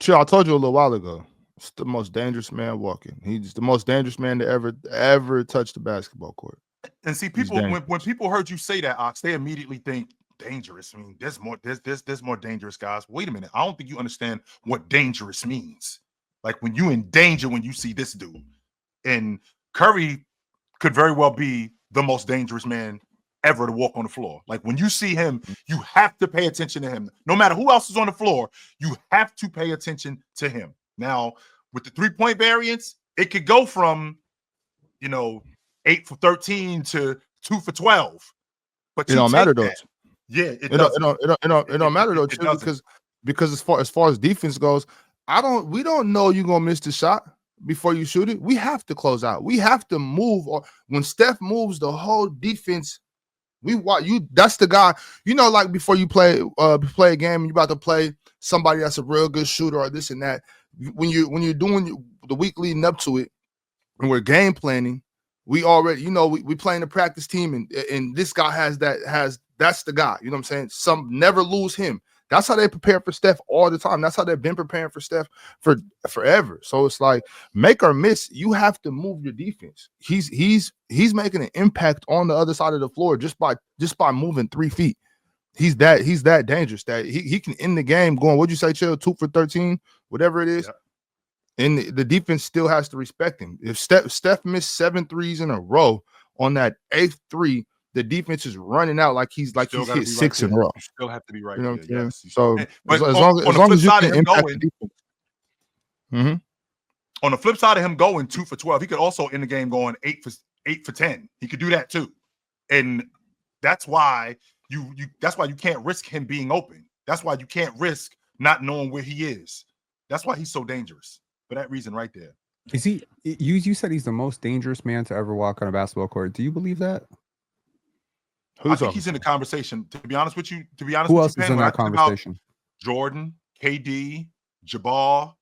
Chill, I told you a little while ago. It's the most dangerous man walking. He's the most dangerous man to ever touch the basketball court. And see, people when people heard you say that, Ox, they immediately think dangerous. I mean, there's more dangerous guys. Wait a minute. I don't think you understand what dangerous means. Like when you in danger when you see this dude. And Curry could very well be the most dangerous man ever to walk on the floor. Like when you see him, you have to pay attention to him. No matter who else is on the floor, you have to pay attention to him. Now, with the 3-point variance, it could go from, 8 for 13 to 2 for 12. But it don't matter though. Yeah, it don't matter though, too, because as far as defense goes, we don't know you're gonna miss the shot before you shoot it. We have to close out. We have to move. Or when Steph moves, the whole defense. That's the guy. Like before you play a game, you about to play somebody that's a real good shooter or this and that. When you're doing the week leading up to it, and we're game planning, we already we playing the practice team, and this guy that's the guy. You know what I'm saying? Never lose him. That's how they prepare for Steph all the time. That's how they've been preparing for Steph for forever. So it's like, make or miss, you have to move your defense. He's making an impact on the other side of the floor just by moving 3 feet. He's that dangerous that he can end the game going, what'd you say, Chill? 2 for 13, whatever it is. Yeah. And the defense still has to respect him. If Steph missed 7 threes in a row on that 8th three, the defense is running out like he's hit 6 in a row. You still have to be right. You know what I'm saying? Yes. So but as long as you can impact the defense. Mm-hmm. On the flip side of him going 2 for 12, he could also end the game going 8 for 10. He could do that too, and that's why you can't risk him being open. That's why you can't risk not knowing where he is. That's why he's so dangerous for that reason right there. Is he? You said he's the most dangerous man to ever walk on a basketball court. Do you believe that? I think he's in the conversation. To be honest with you, who else is in that conversation? Jordan, KD, Jabbar,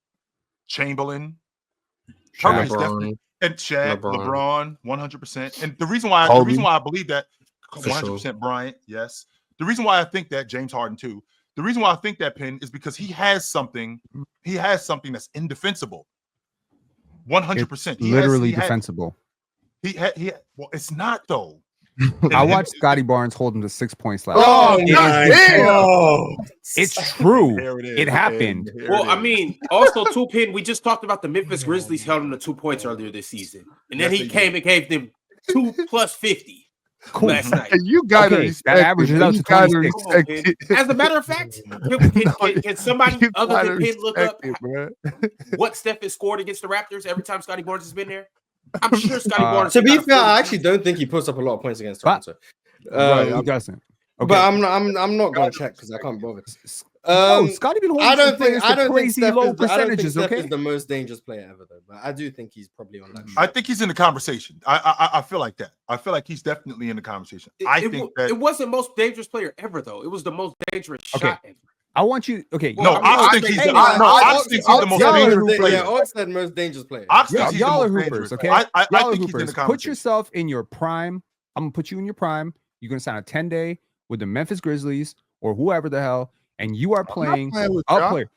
Chamberlain, LeBron, and Shaq, LeBron, 100%. And the reason why I believe that, 100% Bryant, yes. The reason why I think that, James Harden too. The reason why I think that, Penn, is because he has something that's indefensible. 100%. Literally defensible. Well, it's not though. I watched Scotty Barnes hold him to 6 points last. It's true. It happened. Well, I mean, also too, Pin. We just talked about the Memphis Grizzlies held him to 2 points earlier this season, and then he came and gave them 2 plus 50 last night. You got that averages out to 26. As a matter of fact, can somebody other than Pin look up what Steph has scored against the Raptors every time Scotty Barnes has been there? I'm sure Scotty Barnes. To be fair, I actually don't think he puts up a lot of points against Toronto. He doesn't. Okay. But I'm not going to check because I can't bother. Scotty been holding crazy low percentages. Steph is the most dangerous player ever, though. But I do think he's probably on that. I think he's in the conversation. I feel like that. I feel like he's definitely in the conversation. It wasn't most dangerous player ever, though. It was the most dangerous shot ever. I want you. Okay. No, I think he's the most dangerous player. Yeah, Ox said most dangerous player. Y'all are hoopers, okay? I think he's in the conversation. Put yourself in your prime. I'm gonna put you in your prime. You're gonna sign a 10-day with the Memphis Grizzlies or whoever the hell, and you are playing a player.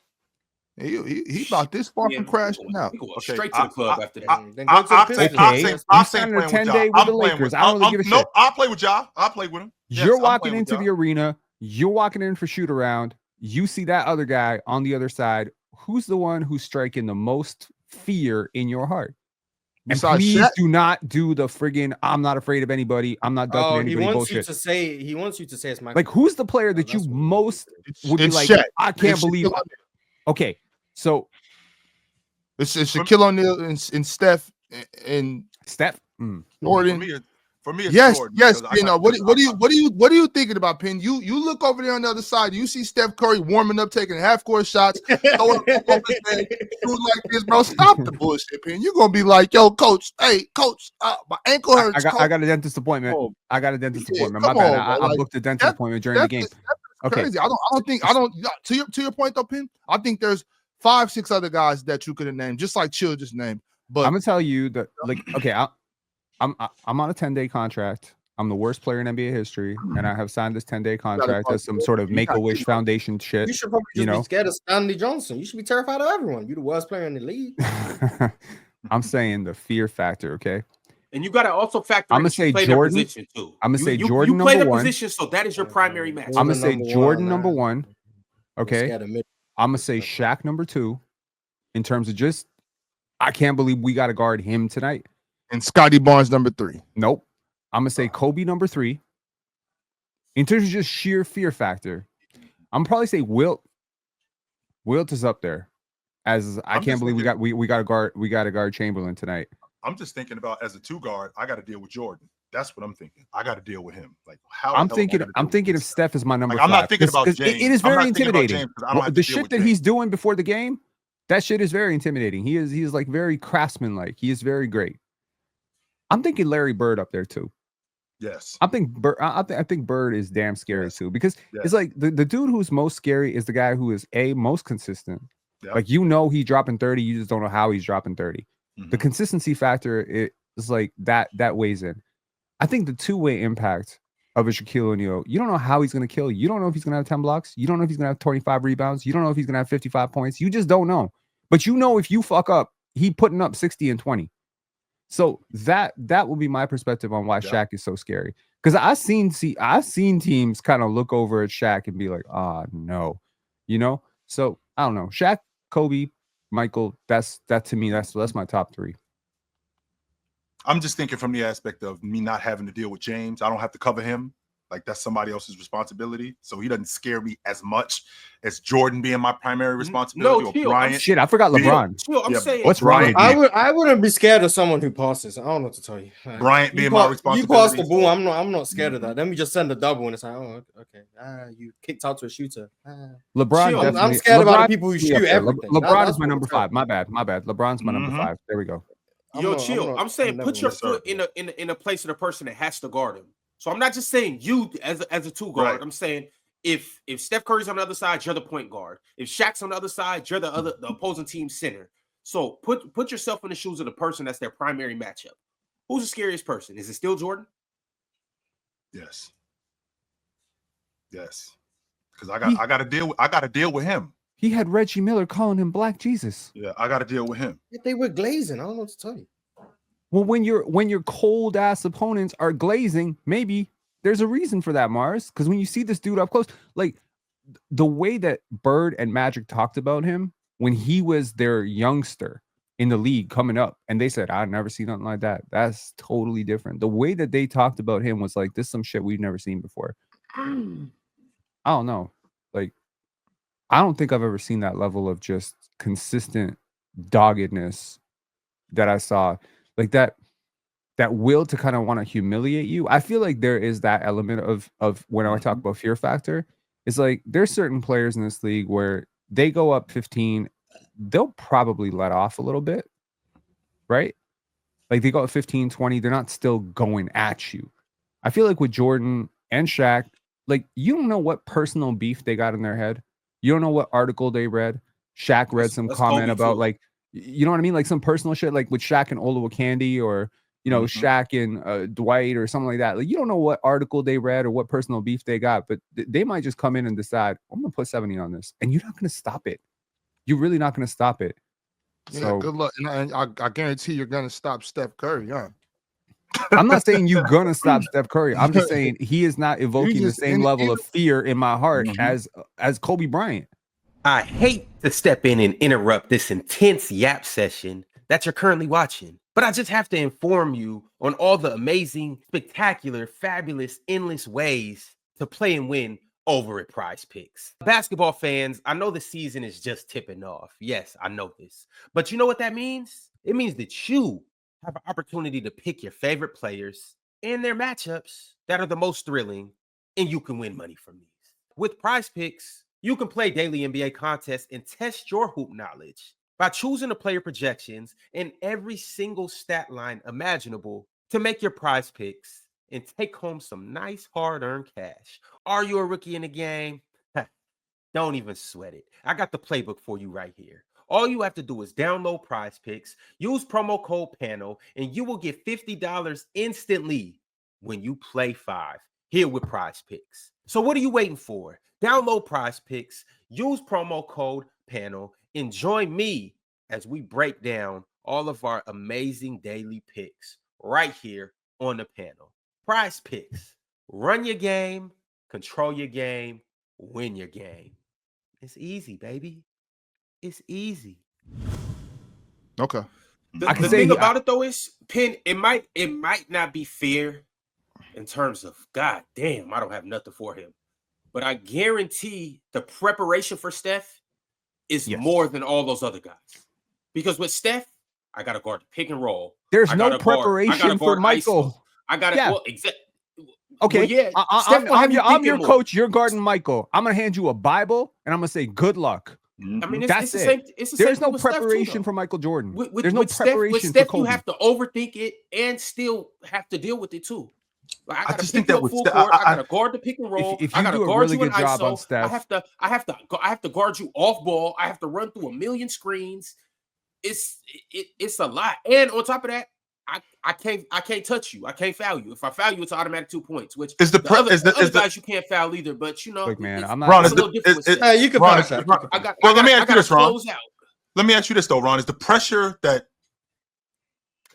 He about this far from crashing out. Straight to the club after that. I'm signing a 10-day with the Lakers. I don't really give a shit. No, I'll play with y'all. I'll play with him. You're walking into the arena. You're walking in for shoot around. You see that other guy on the other side. Who's the one who's striking the most fear in your heart? And please do not do the friggin' I'm not afraid of anybody. I'm not ducking anybody bullshit. He wants you to say it's Michael. Like, who's the player that you most would be like, I can't believe it. Okay, so it's Shaquille O'Neal and Steph and Jordan. For me, it's yes, Jordan, yes. What are you thinking about, Penn? You look over there on the other side. You see Steph Curry warming up, taking half-court shots, throwing over his head, doing like this, bro. Stop the bullshit, Penn. You're gonna be like, yo, coach. Hey, coach, my ankle hurts. I got a dentist appointment. My bad. I booked a dentist appointment during the game. Okay. Crazy. I don't think. To your point though, Penn. I think there's 5-6 other guys that you could have named, just like Chill just named. But I'm gonna tell you that, like, okay, I'm on a 10-day contract. I'm the worst player in NBA history, and I have signed this 10-day contract as some sort of Make-A-Wish Foundation shit. You should probably just be scared of Stanley Johnson. You should be terrified of everyone. You're the worst player in the league. I'm saying the fear factor, okay? And you got to also factor I'm in gonna say play Jordan. their position too. I'm gonna say Jordan you play number the one. position, so that is your primary match. I'm gonna say Jordan number one. Okay. I'm gonna say Shaq number two. In terms of just, I can't believe we got to guard him tonight. And Scotty Barnes number 3. Nope. I'm gonna say Kobe number 3. In terms of just sheer fear factor, I'm probably say Wilt. Wilt is up there. As I can't believe we got to guard Chamberlain tonight. I'm just thinking about as a 2 guard, I got to deal with Jordan. That's what I'm thinking. I got to deal with him. Like how I'm thinking of Steph as my number 5. I'm not thinking about James. It is very intimidating. The shit that he's doing before the game, that shit is very intimidating. He is like very craftsman-like. He is very great. I'm thinking Larry Bird up there too. Yes. I think Bird is damn scary too, because it's like the dude who's most scary is the guy who is most consistent. Yep. Like, he's dropping 30, you just don't know how he's dropping 30. Mm-hmm. The consistency factor is like that weighs in. I think the two-way impact of a Shaquille O'Neal, you don't know how he's going to kill you. You don't know if he's going to have 10 blocks. You don't know if he's going to have 25 rebounds. You don't know if he's going to have 55 points. You just don't know. But if you fuck up, he putting up 60 and 20. So that will be my perspective on why Shaq is so scary. Because I've seen teams kind of look over at Shaq and be like, no, So I don't know. Shaq, Kobe, Michael. That to me, that's my top 3. I'm just thinking from the aspect of me not having to deal with James. I don't have to cover him. Like, that's somebody else's responsibility. So he doesn't scare me as much as Jordan being my primary responsibility. No, or Bryant. Shit, I forgot LeBron. I'm saying, what's Bryant? I wouldn't be scared of someone who passes. I don't know what to tell you. Bryant being my responsibility. You pass the ball. I'm not scared of that. Then we just send a double and it's like, oh, okay. You kicked out to a shooter. LeBron. I'm scared about the people who shoot everything. LeBron is my number 5. My bad. LeBron's my number 5. There we go. I'm saying put your foot in a place of the person that has to guard him. So I'm not just saying you as a 2 guard. Right. I'm saying if Steph Curry's on the other side, you're the point guard. If Shaq's on the other side, you're the opposing team center. So put yourself in the shoes of the person that's their primary matchup. Who's the scariest person? Is it still Jordan? Yes. Because I got to deal with him. He had Reggie Miller calling him Black Jesus. Yeah, I got to deal with him. If they were glazing, I don't know what to tell you. Well, when your cold ass opponents are glazing, maybe there's a reason for that, Mars. Because when you see this dude up close, like the way that Bird and Magic talked about him when he was their youngster in the league coming up, and they said, "I've never seen nothing like that." That's totally different. The way that they talked about him was like, "This is some shit we've never seen before." I don't know. Like, I don't think I've ever seen that level of just consistent doggedness that I saw. Like that will to kind of want to humiliate you. I feel like there is that element of when I talk about fear factor. It's like there's certain players in this league where they go up 15, they'll probably let off a little bit, right? Like they go up 15, 20, they're not still going at you. I feel like with Jordan and Shaq, like you don't know what personal beef they got in their head. You don't know what article they read. Shaq read some comment about like, you know what I mean? Like some personal shit, like with Shaq and Olowokandi or, Shaq and Dwight or something like that. Like you don't know what article they read or what personal beef they got, but they might just come in and decide, I'm going to put 70 on this. And you're not going to stop it. You're really not going to stop it. Yeah, so good luck. And I guarantee you're going to stop Steph Curry, huh? I'm not saying you're going to stop Steph Curry. I'm just saying he is not evoking the same level of fear in my heart as Kobe Bryant. I hate to step in and interrupt this intense yap session that you're currently watching, but I just have to inform you on all the amazing, spectacular, fabulous, endless ways to play and win over at Prize Picks. Basketball fans, I know the season is just tipping off. Yes, I know this. But you know what that means? It means that you have an opportunity to pick your favorite players and their matchups that are the most thrilling, and you can win money from these. With Prize Picks, you can play daily NBA contests and test your hoop knowledge by choosing the player projections and every single stat line imaginable to make your Prize Picks and take home some nice hard-earned cash. Are you a rookie in the game? Don't even sweat it. I got the playbook for you right here. All you have to do is download Prize Picks, use promo code PANEL, and you will get $50 instantly when you play 5 here with Prize Picks. So what are you waiting for? Download Prize Picks, use promo code PANEL, and join me as we break down all of our amazing daily picks right here on the panel. Prize Picks. Run your game, control your game, win your game. It's easy, baby. It's easy. Okay. The thing about it though is, Penn, it might not be fair in terms of, God damn, I don't have nothing for him. But I guarantee the preparation for Steph is more than all those other guys. Because with Steph, I got to guard the pick and roll. There's no preparation for Michael. ISO. I got to, well, exactly. Okay, well, I'm your coach. You're guarding Michael. I'm gonna hand you a Bible, and I'm gonna say, "Good luck." I mean, that's the same. There's no preparation for Michael Jordan. There's no preparation Steph, for Kobe. You have to overthink it and still have to deal with it too. Like, I just think that with Steph, I gotta guard the pick and roll. If I you gotta do a guard really you in good job ISO. on Steph, I have to guard you off ball. I have to run through a million screens. It's a lot, and on top of that, I can't touch you. I can't foul you. If I foul you, it's automatic 2 points. Which is the other guys you can't foul either. But you know, look, man, I'm not. Ron, you can pass that. Let me ask you this, Ron. Let me ask you this though, Ron. Is the pressure that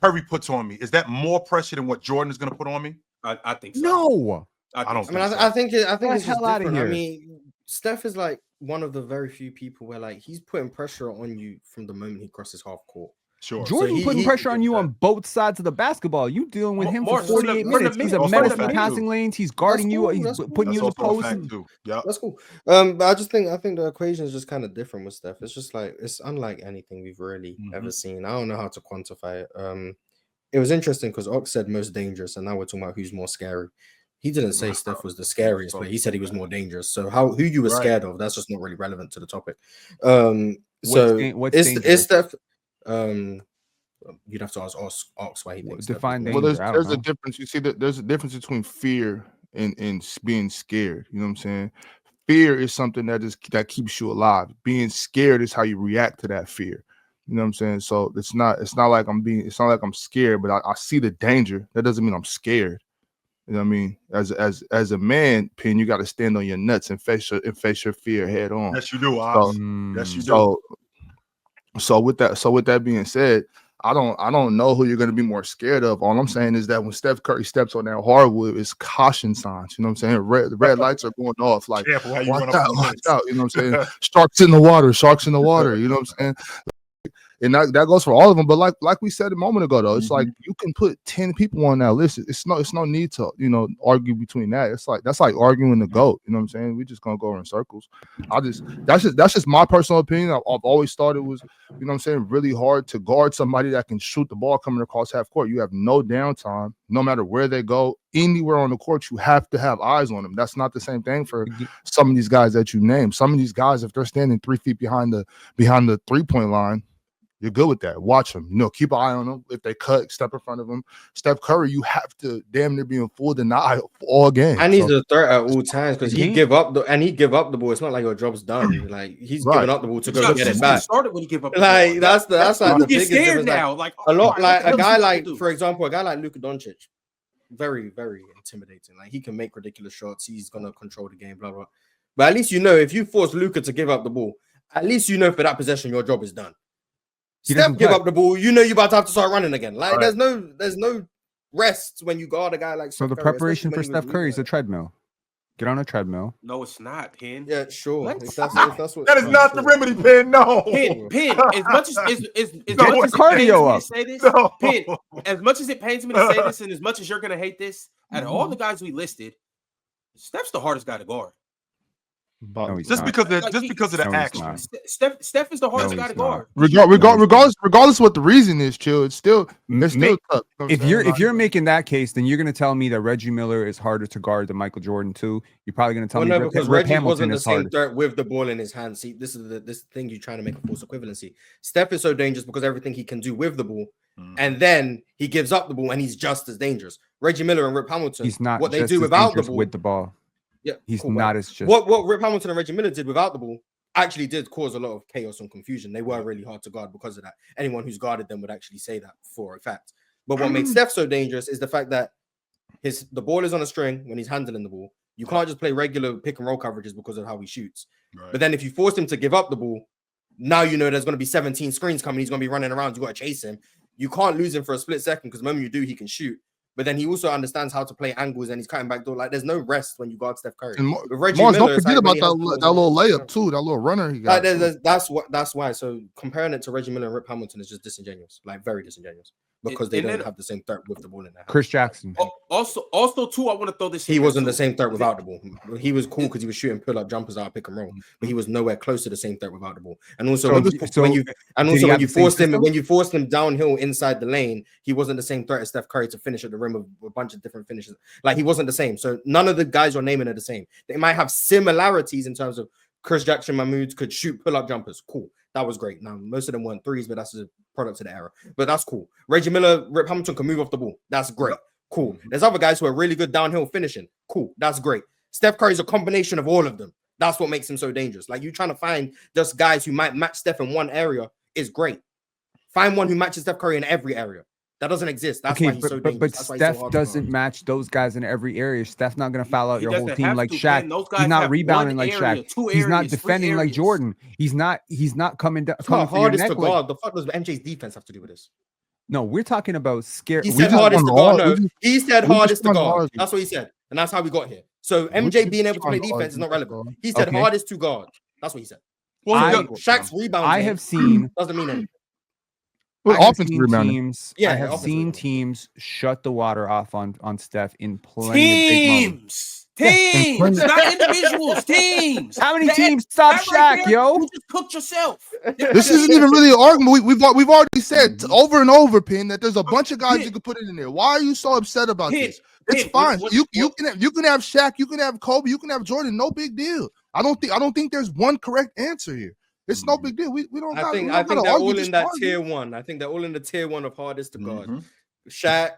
Curry puts on me, is that more pressure than what Jordan is going to put on me? I think so. No, I think it's just different. I mean, Steph is like one of the very few people where like he's putting pressure on you from the moment he crosses half court. Sure. Jordan putting pressure on you on both sides of the basketball. You dealing with him for 48 minutes. He's a menace in the passing lanes. He's guarding you. He's putting you in the post. Yeah, that's cool. But I think the equation is just kind of different with Steph. It's just like it's unlike anything we've really ever seen. I don't know how to quantify it. It was interesting because Ox said most dangerous, and now we're talking about who's more scary. He didn't say Steph was the scariest, but he said he was more dangerous. So who you were scared of, that's just not really relevant to the topic. Is Steph? You'd have to ask Ox why he thinks define danger. Well, there's a difference. You see that there's a difference between fear and being scared. You know what I'm saying? Fear is something that keeps you alive. Being scared is how you react to that fear. You know what I'm saying? So it's not like I'm scared, but I see the danger. That doesn't mean I'm scared. You know what I mean? As a man, Penn, you got to stand on your nuts and face your fear head on. Yes, you do. Yes, you do. So with that being said, I don't know who you're going to be more scared of. All I'm saying is that when Steph Curry steps on that hardwood, it's caution signs. You know what I'm saying? The red lights are going off. Like, watch out. You know what I'm saying? Sharks in the water. You know what I'm saying? And that goes for all of them. But like we said a moment ago, though, it's like you can put 10 people on that list. It's no need to argue between that. That's like arguing the GOAT. You know what I'm saying? We just gonna go in circles. That's just my personal opinion. I've always thought it was, you know what I'm saying, really hard to guard somebody that can shoot the ball coming across half court. You have no downtime, no matter where they go, anywhere on the court. You have to have eyes on them. That's not the same thing for some of these guys that you named. Some of these guys, if they're standing 3 feet behind the 3-point line, you're good with that. Watch them. Keep an eye on them. If they cut, step in front of them. Steph Curry, you have to damn near be in full denial all game. And he's a threat at all times because he'd give up the ball. It's not like your job's done. Like he's giving up the ball to go get it back. Started when he gave up. Like that's like the biggest difference. Now. Like a lot. Like a guy like, for example, a guy like Luka Doncic, very very intimidating. Like he can make ridiculous shots. He's gonna control the game. Blah blah. But at least if you force Luka to give up the ball, at least for that possession your job is done. Steph give up the ball, you're about to have to start running again. Like there's no rest when you guard a guy like Steph. So the preparation for Steph Curry is a treadmill. Get on a treadmill. No, it's not, Penn. Yeah, sure. If that's what that is not the remedy, Penn. No, Penn. As much as cardio up. Say this, Penn. As much as it pains me to say this, and as much as you're gonna hate this, out of all the guys we listed, Steph's the hardest guy to guard. Just because of the action. Steph is the hardest guy to guard. Regardless of what the reason is, chill. It's still tough. If you're making that case, then you're going to tell me that Reggie Miller is harder to guard than Michael Jordan too. You're probably going to tell me because Rip Reggie Hamilton wasn't the is same harder. threat with the ball in his hand. See, this is this thing you're trying to make a false equivalency. Steph is so dangerous because everything he can do with the ball, and then he gives up the ball, and he's just as dangerous. Reggie Miller and Rip Hamilton, he's not what they do without the ball with the ball. Yeah, he's not as just what Rip Hamilton and Reggie Miller did without the ball actually did cause a lot of chaos and confusion. They were really hard to guard because of that. Anyone who's guarded them would actually say that for a fact. But what made Steph so dangerous is the fact that The ball is on a string when he's handling the ball. You can't just play regular pick and roll coverages because of how he shoots. Right. But then if you force him to give up the ball, now you know there's going to be 17 screens coming. He's going to be running around. You got to chase him. You can't lose him for a split second because the moment you do, he can shoot. But then he also understands how to play angles and he's cutting back door. Like there's no rest when you guard Steph Curry. And don't forget about that little layup too. That little runner he got. That's why. So comparing it to Reggie Miller and Rip Hamilton is just disingenuous, like very disingenuous, because they don't have the same threat with the ball in their hand. Chris Jackson. Also too, I want to throw this. He wasn't the same threat without the ball. He was cool because he was shooting pull-up jumpers out of pick and roll, but he was nowhere close to the same threat without the ball. And also when you forced him downhill inside the lane, he wasn't the same threat as Steph Curry to finish at the rim with a bunch of different finishes. Like he wasn't the same. So none of the guys you're naming are the same. They might have similarities in terms of Chris Jackson, Mahmoud could shoot pull-up jumpers. Cool. That was great. Now, most of them weren't threes, but that's a product of the era. But that's cool. Reggie Miller, Rip Hamilton can move off the ball. That's great. Cool. There's other guys who are really good downhill finishing. Cool. That's great. Steph Curry's a combination of all of them. That's what makes him so dangerous. Like you trying to find just guys who might match Steph in one area is great. Find one who matches Steph Curry in every area. That doesn't exist. That's why he's so dangerous. But Steph doesn't match those guys in every area. Steph's not going to foul out your whole team like Shaq. He's not rebounding like Shaq. He's not defending like Jordan. He's not coming down. It's not hardest to guard. The fuck does MJ's defense have to do with this? No, we're talking about scare. He said hardest to guard. No, he said hardest to guard. That's what he said, and that's how we got here. So MJ being able to play defense is not relevant. He said hardest to guard. That's what he said. Well, Shaq's rebounding. I have seen doesn't mean anything. I have seen teams shut the water off on Steph in plenty of big moments. Teams, not individuals. Teams. How many teams stop Shaq, yo? You just cooked yourself. This isn't even really an argument. We've already said over and over, Pin, that there's a bunch of guys you can put it in there. Why are you so upset about this? It's fine. You can have Shaq, you can have Kobe, you can have Jordan. No big deal. I don't think there's one correct answer here. It's no big deal. We don't. I think they're all in that tier one. I think they're all in the tier one of hardest to guard. Shaq,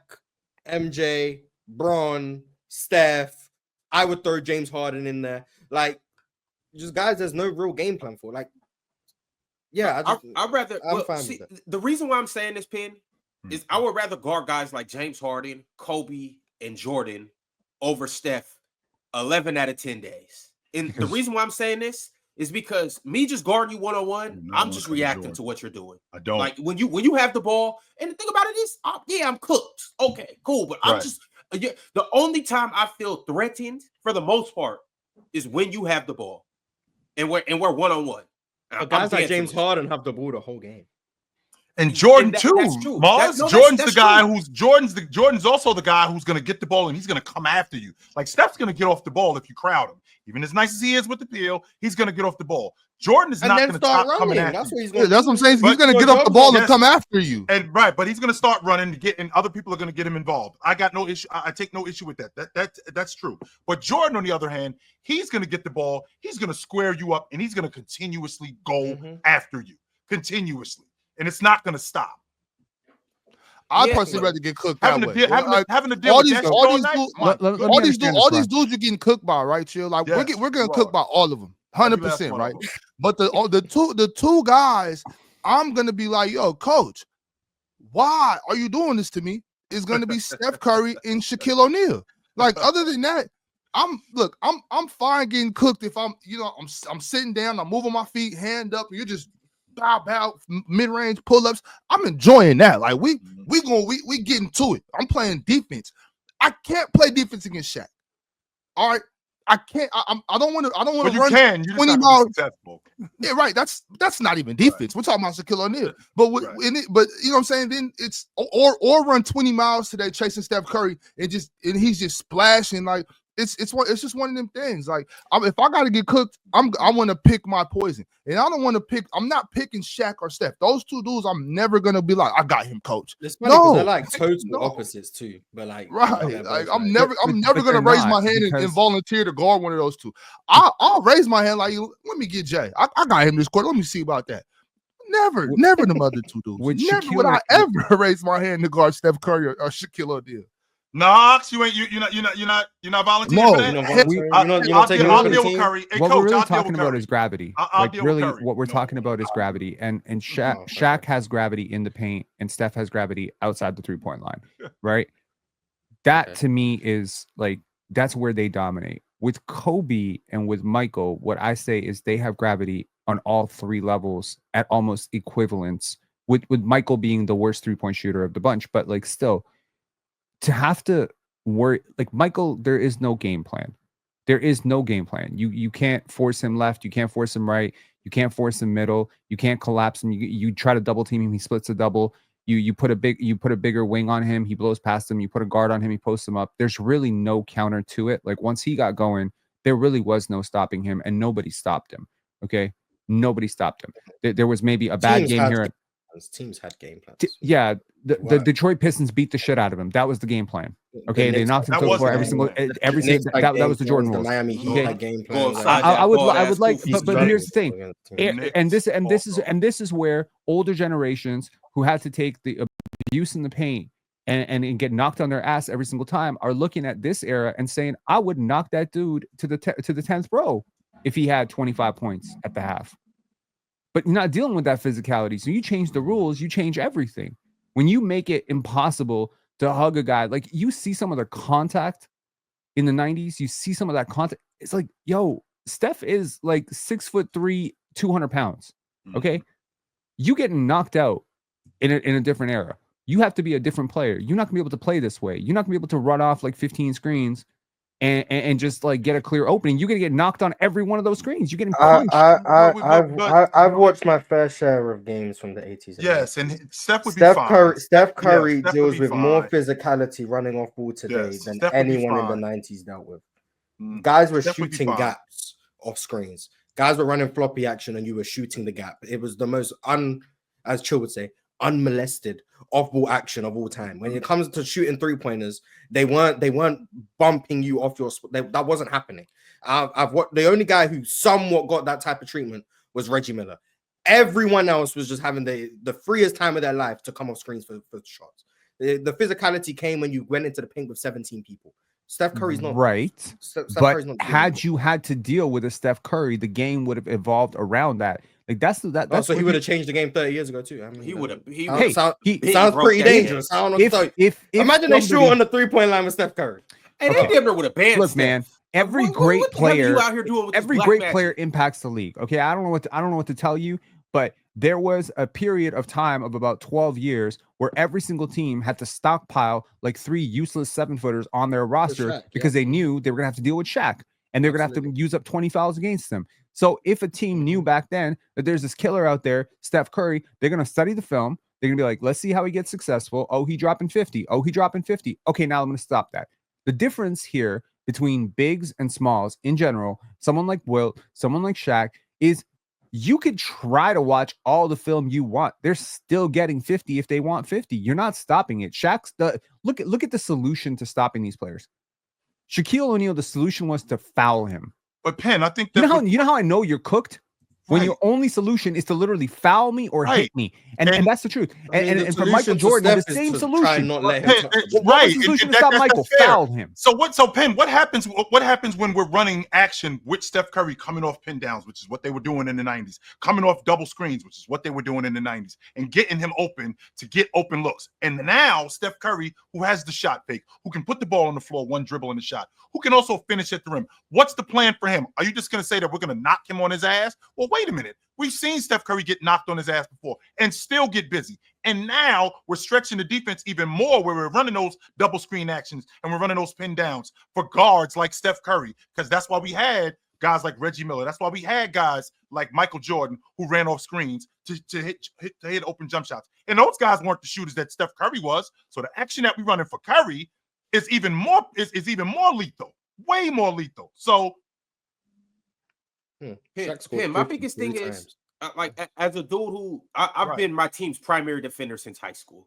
MJ, Bron, Steph. I would throw James Harden in there. Like, just guys, there's no real game plan for. Like, yeah, I'd rather. The reason why I'm saying this, Pin, is I would rather guard guys like James Harden, Kobe, and Jordan over Steph 11 out of 10 days. And the reason why I'm saying this is because me just guarding you one-on-one, I'm just reacting to what you're doing. I don't like when you have the ball, and the thing about it is, I'm cooked. Okay, cool, but I'm just the only time I feel threatened for the most part is when you have the ball, and we're one-on-one. Guys like James Harden have the ball the whole game. And Jordan too. Mars, Jordan's the guy who's Jordan's also the guy who's gonna get the ball and he's gonna come after you. Like Steph's gonna get off the ball if you crowd him. Even as nice as he is with the peel, he's gonna get off the ball. Jordan is not gonna stop coming at you. That's what I'm saying. He's gonna get off the ball and come after you. And but he's gonna start running to and other people are gonna get him involved. I got no issue. I take no issue with that. That's true. But Jordan, on the other hand, he's gonna get the ball, he's gonna square you up, and he's gonna continuously go after you. Continuously. And it's not going to stop. I'd personally rather get cooked that way. Having to deal with all these dudes you're getting cooked by, right? Chill. Like we're going to cook by all of them, 100%, right? But the two guys, I'm going to be like, yo, coach, why are you doing this to me? Is going to be Steph Curry and Shaquille O'Neal. Like other than that, I'm fine getting cooked if I'm sitting down, I'm moving my feet, hand up, and you're just bow, mid-range pull-ups. I'm enjoying that. Like we getting to it. I'm playing defense. I can't play defense against Shaq. All right. I can't. I don't want to run. You're 20 miles. Successful. Yeah, right. That's not even defense. We're talking about Shaquille O'Neal. But but you know what I'm saying? Then it's or run 20 miles today chasing Steph Curry and he's just splashing like. It's just one of them things. Like if I got to get cooked, I want to pick my poison, and I don't want to pick. I'm not picking Shaq or Steph. Those two dudes, I'm never gonna be like, I got him, coach. It's funny because they're like total opposites too. But like, right? Like, I'm never gonna raise my hand and volunteer to guard one of those two. I'll raise my hand like, let me get Jay. I got him this quarter. Let me see about that. Never them other two dudes. Never would I ever raise my hand to guard Steph Curry or Shaquille O'Neal. Knox, you're not volunteering for that. I'll deal with Curry. Hey, what we're really talking about is gravity. What we're talking about is gravity, and Shaq has gravity in the paint, and Steph has gravity outside the 3-point line, right? That to me is like, that's where they dominate. With Kobe and with Michael, what I say is they have gravity on all three levels at almost equivalence, with Michael being the worst 3-point shooter of the bunch. But like, still, to have to worry, like Michael, there is no game plan. There is no game plan. You can't force him left. You can't force him right. You can't force him middle. You can't collapse him. You try to double team him. He splits a double. You put a bigger wing on him. He blows past him. You put a guard on him. He posts him up. There's really no counter to it. Like once he got going, there really was no stopping him, and nobody stopped him. Okay, nobody stopped him. There was maybe a bad game here. Teams had game plans. Yeah, the Detroit Pistons beat the shit out of him. That was the game plan. Okay, they knocked him to the floor every single. That was the Jordan rules. The Miami Heat had game plans. I would like, but here's the thing, and this is where older generations who had to take the abuse and the pain and get knocked on their ass every single time are looking at this era and saying, I would knock that dude to the 10th row if he had 25 points at the half. But you're not dealing with that physicality. So you change the rules, you change everything. When you make it impossible to hug a guy, like you see some of the contact in the 90s, you see some of that contact. It's like, yo, Steph is like 6'3", 200 pounds. Okay. You getting knocked out in a different era. You have to be a different player. You're not gonna be able to play this way. You're not gonna be able to run off like 15 screens and just like get a clear opening. You're gonna get knocked on every one of those screens. You're getting punched. I've watched my fair share of games from the 80s. Yes, and Steph would be fine. Steph Curry deals with more physicality running off ball today than anyone in the 90s dealt with. Guys were shooting gaps off screens. Guys were running floppy action, and you were shooting the gap. It was the most as Chill would say, unmolested off-ball action of all time. When it comes to shooting three-pointers, they weren't bumping you off your spot. That wasn't happening. The only guy who somewhat got that type of treatment was Reggie Miller. Everyone else was just having the freest time of their life to come off screens for shots. The physicality came when you went into the paint with 17 people. Steph Curry's not right. But had you had to deal with a Steph Curry, the game would have evolved around that. Like that's so he would have changed the game 30 years ago too. I mean, he would have. Sounds pretty dangerous. I don't know what to tell you. Imagine they shoot on the 3-point line with Steph Curry. And they never would have banned. Look, man. Every great player impacts the league. Okay, I don't know what to tell you, but there was a period of time of about 12 years where every single team had to stockpile like 3 useless 7-footers on their roster because they knew they were gonna have to deal with Shaq and they're gonna have to use up 20 fouls against them. So if a team knew back then that there's this killer out there, Steph Curry, they're gonna study the film. They're gonna be like, let's see how he gets successful. Oh, he dropping 50. Oh, he dropping 50. Okay, now I'm gonna stop that. The difference here between bigs and smalls in general, someone like Wilt, someone like Shaq, is you could try to watch all the film you want. They're still getting 50 if they want 50. You're not stopping it. Look at the solution to stopping these players. Shaquille O'Neal, the solution was to foul him. But Penn, I think that you know how I know you're cooked? When your only solution is to literally foul me or hit me. And that's the truth. And for Michael Jordan, the same solution. Right. Solution to stop Michael, foul him. So Penn, what happens when we're running action with Steph Curry coming off pin downs, which is what they were doing in the 90s, coming off double screens, which is what they were doing in the 90s, and getting him open to get open looks. And now Steph Curry, who has the shot fake, who can put the ball on the floor, one dribble in the shot, who can also finish at the rim. What's the plan for him? Are you just going to say that we're going to knock him on his ass? Well, wait a minute. We've seen Steph Curry get knocked on his ass before and still get busy. And now we're stretching the defense even more where we're running those double screen actions and we're running those pin downs for guards like Steph Curry, because that's why we had guys like Reggie Miller. That's why we had guys like Michael Jordan who ran off screens to hit open jump shots. And those guys weren't the shooters that Steph Curry was. So the action that we're running for Curry is even more lethal, way more lethal. So my biggest thing is, like, as a dude who I've been my team's primary defender since high school.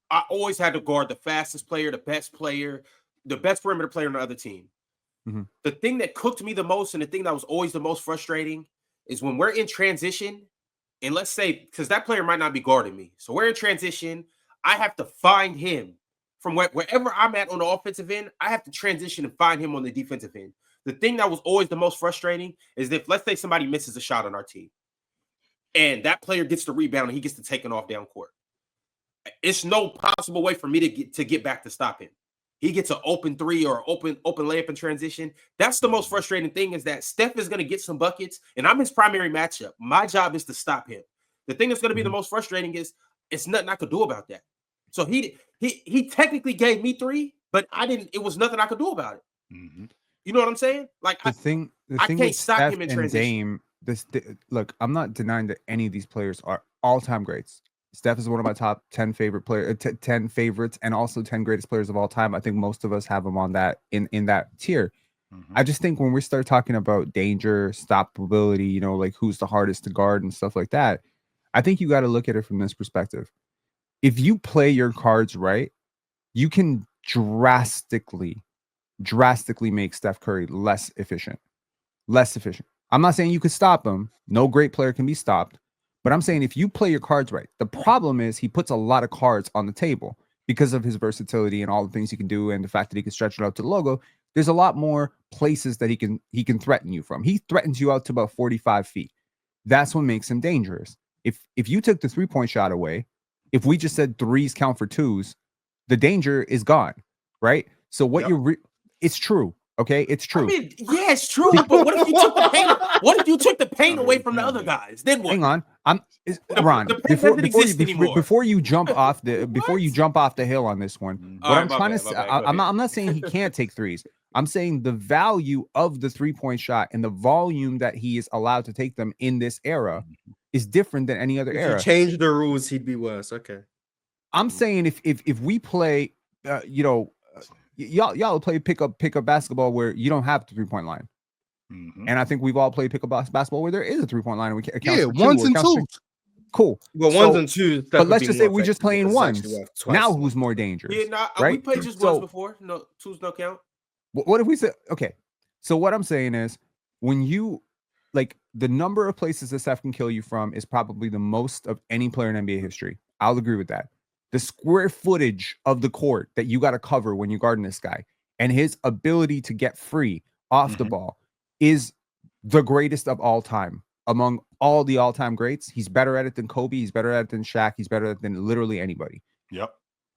I always had to guard the fastest player, the best perimeter player on the other team. Mm-hmm. The thing that cooked me the most and the thing that was always the most frustrating is when we're in transition, and let's say, because that player might not be guarding me. So we're in transition. I have to find him from wherever I'm at on the offensive end. I have to transition and find him on the defensive end. The thing that was always the most frustrating is if, let's say, somebody misses a shot on our team and that player gets the rebound and he gets to take it off down court. It's no possible way for me to get back to stop him. He gets an open three or open layup in transition. That's the most frustrating thing, is that Steph is going to get some buckets, and I'm his primary matchup. My job is to stop him. The thing that's going to be the most frustrating is it's nothing I could do about that. So he technically gave me 3, but I didn't. It was nothing I could do about it. Mm-hmm. You know what I'm saying? Like the thing I can't with stop Steph him in and transition. Dame. Look, I'm not denying that any of these players are all-time greats. Steph is one of my top 10 favorite players, 10 favorites, and also 10 greatest players of all time. I think most of us have him on that in that tier. Mm-hmm. I just think when we start talking about danger, stoppability, you know, like who's the hardest to guard and stuff like that, I think you got to look at it from this perspective. If you play your cards right, you can drastically make Steph Curry less efficient. I'm not saying you could stop him. No great player can be stopped. But I'm saying if you play your cards right, the problem is he puts a lot of cards on the table because of his versatility and all the things he can do and the fact that he can stretch it out to the logo. There's a lot more places that he can threaten you from. He threatens you out to about 45 feet. That's what makes him dangerous. If you took the 3-point shot away, if we just said threes count for twos, the danger is gone, right? So what it's true. Okay, it's true. I mean, yeah, it's true. But what if you took the paint? What if you took the paint away from the other guys? Then what? Hang on, Ron. Before you jump off the hill on this one, what I'm trying to say, I'm not saying he can't take threes. I'm saying the value of the 3-point shot and the volume that he is allowed to take them in this era is different than any other era. If you change the rules, he'd be worse. Okay. I'm saying if we play, y'all play pick up basketball where you don't have the 3-point line. Mm-hmm. And I think we've all played pick up basketball where there is a 3-point line. And we can ones and twos. Cool. Well, ones and twos. But let's just say we're just playing ones. Now who's more dangerous? Yeah, right? We played just ones before. No, twos no count. What if we say, okay, so what I'm saying is when you, like, the number of places that Steph can kill you from is probably the most of any player in NBA history. I'll agree with that. The square footage of the court that you got to cover when you're guarding this guy and his ability to get free off the ball is the greatest of all time. Among all the all-time greats, he's better at it than Kobe. He's better at it than Shaq. He's better at it than literally anybody. Yep.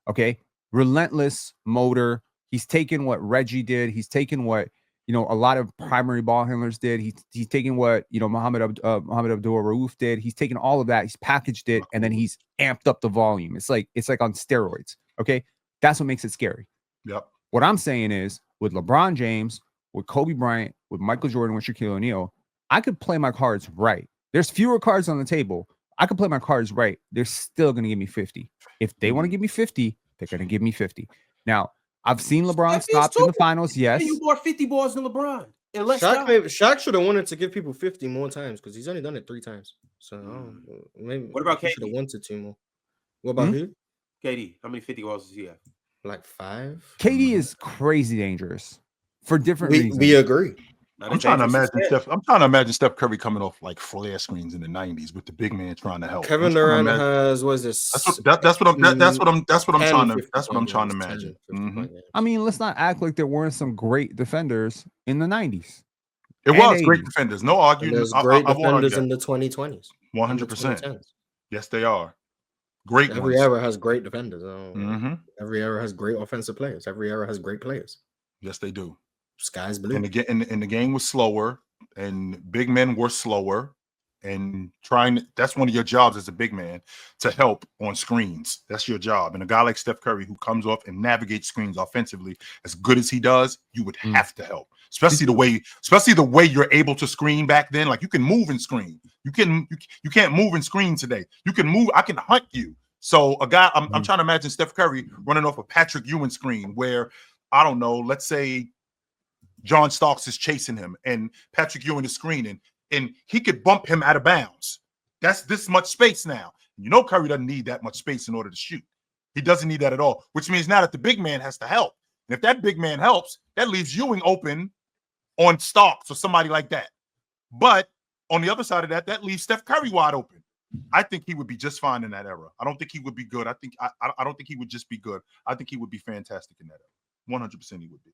Okay. Relentless motor. He's taken what Reggie did. He's taken what, a lot of primary ball handlers did. He's taken what, Mohamed Abdul-Rauf did. He's taken all of that. He's packaged it, and then he's amped up the volume. It's like on steroids. Okay. That's what makes it scary. Yep. What I'm saying is with LeBron James, with Kobe Bryant, with Michael Jordan, with Shaquille O'Neal, I could play my cards right. There's fewer cards on the table. I could play my cards right. They're still going to give me 50. If they want to give me 50, they're going to give me 50. Now, I've seen LeBron stopped in the finals. Yes. You more 50 balls than LeBron. Shaq should have wanted to give people 50 more times because he's only done it 3 times. So maybe. What about KD? Should have wanted 2 more. What about who? KD. How many 50 balls does he have? Like 5. KD is crazy dangerous for different reasons. We agree. I'm trying to imagine Steph Curry coming off like flare screens in the 90s with the big man trying to help. Kevin Durant has this. That's what I'm trying to imagine. I mean, let's not act like there weren't some great defenders in the 90s. It was 80s. Great defenders, no argument. There's great defenders in the 2020s. 100%. Yes, they are. Great. Every era has great defenders. Every era has great offensive players. Every era has great players. Yes, they do. Sky's blue. And the game was slower, and big men were slower. And that's one of your jobs as a big man, to help on screens. That's your job. And a guy like Steph Curry, who comes off and navigates screens offensively as good as he does, you would have to help. Especially the way you're able to screen back then. Like, you can move and screen. You can't move and screen today. You can move. I can hunt you. So a guy, I'm trying to imagine Steph Curry running off a Patrick Ewing screen where, I don't know, let's say John Starks is chasing him and Patrick Ewing is screening, and he could bump him out of bounds. That's this much space now. Curry doesn't need that much space in order to shoot. He doesn't need that at all, which means now that the big man has to help. And if that big man helps, that leaves Ewing open on Starks or somebody like that. But on the other side of that leaves Steph Curry wide open. I think he would be just fine in that era. I don't think he would be good. I don't think he would just be good. I think he would be fantastic in that era. 100% he would be.